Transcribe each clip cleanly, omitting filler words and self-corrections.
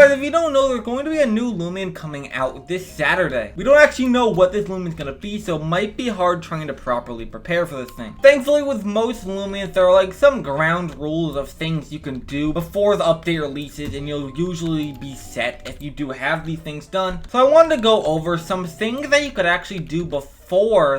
guys, if you don't know, there's going to be a new Loomian coming out this Saturday. We don't actually know what this Loomian's gonna be, so it might be hard trying to properly prepare for this thing. Thankfully, with most Loomians, there are like some ground rules of things you can do before the update releases, and you'll usually be set if you do have these things done. So I wanted to go over some things that you could actually do before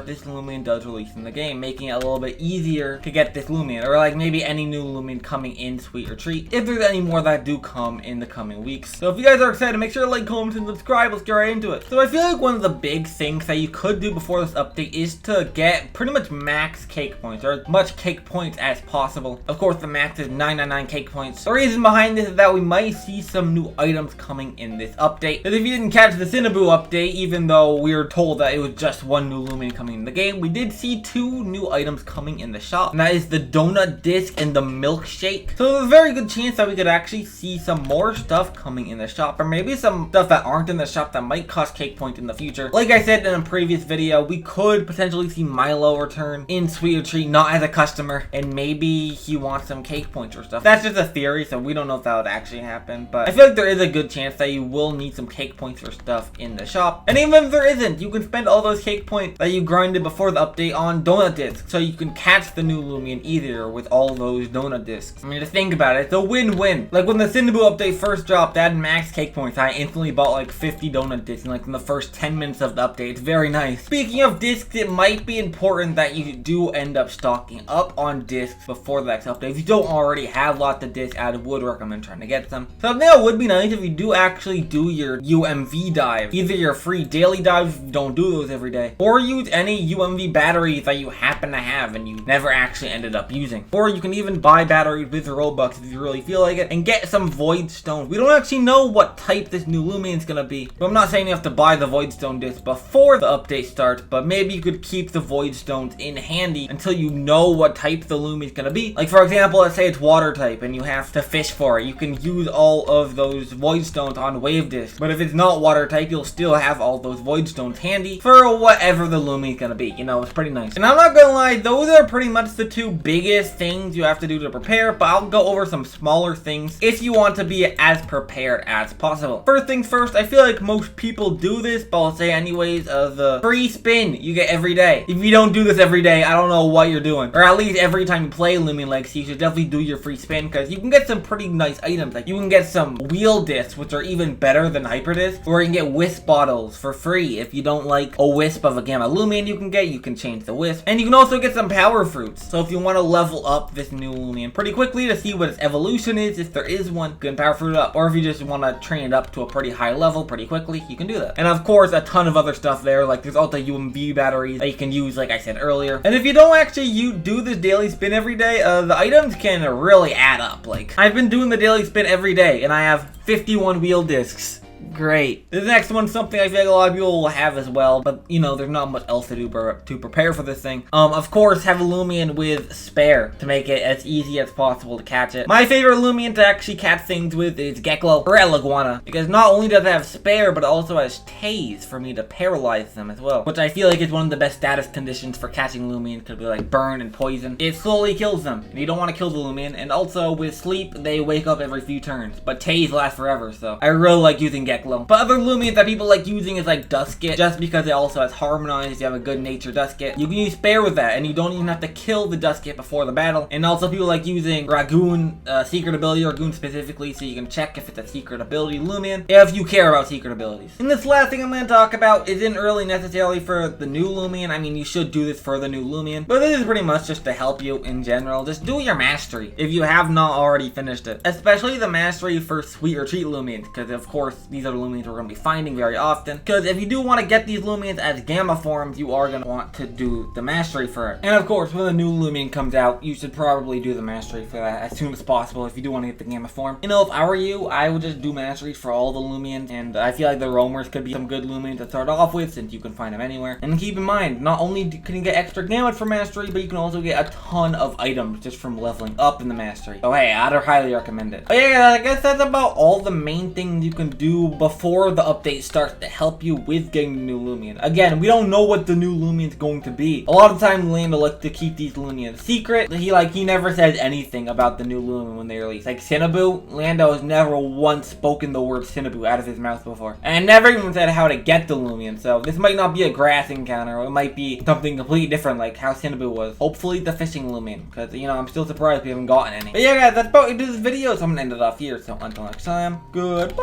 this Loomian does release in the game, making it a little bit easier to get this Loomian, or like maybe any new Loomian coming in Sweet or Treat, if there's any more that do come in the coming weeks. So if you guys are excited, make sure to like, comment, and subscribe. Let's get right into it. So I feel like one of the big things that you could do before this update is to get pretty much max cake points, or as much cake points as possible. Of course, the max is 999 cake points. The reason behind this is that we might see some new items coming in this update. Because if you didn't catch the Cinnaboo update, even though we were told that it was just one new Loomian coming in the game, we did see 2 new items coming in the shop, and that is the donut disc and the milkshake. So there's a very good chance that we could actually see some more stuff coming in the shop, or maybe some stuff that aren't in the shop that might cost cake points in the future. Like I said in a previous video, we could potentially see Milo return in Sweet or Treat, not as a customer, and maybe he wants some cake points or stuff. That's just a theory, so we don't know if that would actually happen, but I feel like there is a good chance that you will need some cake points or stuff in the shop. And even if there isn't, you can spend all those cake points that you grinded before the update on donut discs, so you can catch the new Loomian easier with all those donut discs. I mean, just think about it, it's a win-win. Like when the Cinnaboo update first dropped, that had max cake points. I instantly bought like 50 donut discs in the first 10 minutes of the update. It's very nice. Speaking of discs, it might be important that you do end up stocking up on discs before the next update. If you don't already have lots of discs, I would recommend trying to get some. Something that would be nice if you do actually do your UMV dive, either your free daily dives, don't do those every day, or use any UMV batteries that you happen to have and you never actually ended up using. Or you can even buy batteries with Robux if you really feel like it, and get some Void Stones. We don't actually know what type this new Loomian is gonna be, but I'm not saying you have to buy the Void Stone disc before the update starts, but maybe you could keep the Void Stones in handy until you know what type the Loomian is gonna be. Like for example, let's say it's water type and you have to fish for it. You can use all of those Void Stones on Wave Disc, but if it's not water type, you'll still have all those Void Stones handy for whatever the Loomian is gonna be. You know, it's pretty nice. And I'm not gonna lie, those are pretty much the 2 biggest things you have to do to prepare, but I'll go over some smaller things if you want to be as prepared as possible. First things first, I feel like most people do this, but I'll say anyways, the free spin you get every day. If you don't do this every day, I don't know what you're doing. Or at least every time you play Loomian Legacy, you should definitely do your free spin, because you can get some pretty nice items. Like you can get some wheel discs, which are even better than hyper discs, or you can get wisp bottles for free. If you don't like a wisp of a Gamma Loomian you can change the wisp. And you can also get some power fruits. So if you want to level up this new Loomian pretty quickly to see what its evolution is, if there is one, you can power fruit up. Or if you just want to train it up to a pretty high level pretty quickly, you can do that. And of course, a ton of other stuff there, like there's also UMV batteries that you can use, like I said earlier. And if you don't actually do this daily spin every day, the items can really add up. Like I've been doing the daily spin every day and I have 51 wheel discs. Great. The next one's something I feel like a lot of people will have as well, but you know, there's not much else to do to prepare for this thing. Of course, have a Loomian with spare to make it as easy as possible to catch it. My favorite Loomian to actually catch things with is Geklo or Iguana, because not only does it have spare, but it also has Tase for me to paralyze them as well, which I feel like is one of the best status conditions for catching Loomian. Could be like burn and poison. It slowly kills them, and you don't want to kill the Loomian. And also with sleep, they wake up every few turns, but Tase lasts forever, so I really like using Geklo. But other Loomians that people like using is like Dusket, just because it also has Harmonize. You have a good nature Dusket. You can use spare with that, and you don't even have to kill the Dusket before the battle. And also people like using Ragoon, secret ability, Ragoon specifically, so you can check if it's a secret ability Loomian, if you care about secret abilities. And this last thing I'm going to talk about isn't really necessarily for the new Loomian. I mean, you should do this for the new Loomian, but this is pretty much just to help you in general. Just do your mastery if you have not already finished it, especially the mastery for Sweet or Treat Loomians, because of course these are the Loomians we're going to be finding very often. Because if you do want to get these Loomians as Gamma forms, you are going to want to do the mastery for it. And of course, when the new Loomian comes out, you should probably do the mastery for that as soon as possible if you do want to get the Gamma form. You know, if I were you, I would just do masteries for all the Loomians, and I feel like the Roamers could be some good Loomians to start off with, since you can find them anywhere. And keep in mind, not only can you get extra damage for mastery, but you can also get a ton of items just from leveling up in the mastery. So hey, I'd highly recommend it. But yeah, I guess that's about all the main things you can do do before the update starts to help you with getting the new Loomian. Again, we don't know what the new Loomian's going to be. A lot of time Lando likes to keep these Loomians secret. He never says anything about the new Loomian when they release. Like Cinnaboo, Lando has never once spoken the word Cinnaboo out of his mouth before. And never even said how to get the Loomian. So this might not be a grass encounter, or it might be something completely different like how Cinnaboo was. Hopefully the fishing Loomian, because you know, I'm still surprised we haven't gotten any. But yeah guys, that's about it to this video, so I'm gonna end it off here. So until next time, goodbye!